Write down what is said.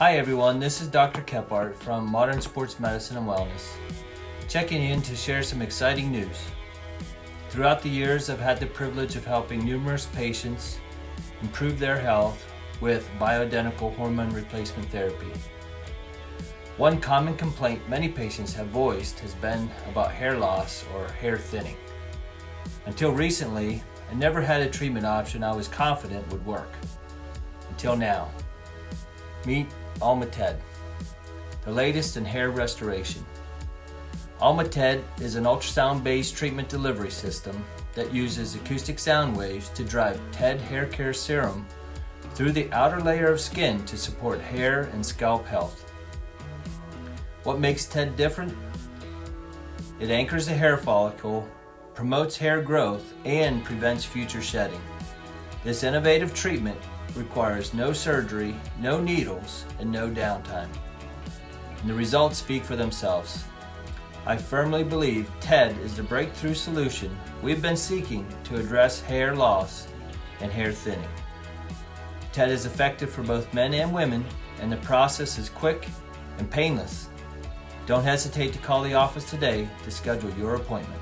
Hi everyone, this is Dr. Kephart from Modern Sports Medicine and Wellness, checking in to share some exciting news. Throughout the years, I've had the privilege of helping numerous patients improve their health with bioidentical hormone replacement therapy. One common complaint many patients have voiced has been about hair loss or hair thinning. Until recently, I never had a treatment option I was confident would work. Until now. Meet Alma TED, the latest in hair restoration. Alma TED is an ultrasound-based treatment delivery system that uses acoustic sound waves to drive TED hair care serum through the outer layer of skin to support hair and scalp health. What makes TED different? It anchors the hair follicle, promotes hair growth, and prevents future shedding. This innovative treatment requires no surgery, no needles, and no downtime. And the results speak for themselves. I firmly believe TED is the breakthrough solution we've been seeking to address hair loss and hair thinning. TED is effective for both men and women, and the process is quick and painless. Don't hesitate to call the office today to schedule your appointment.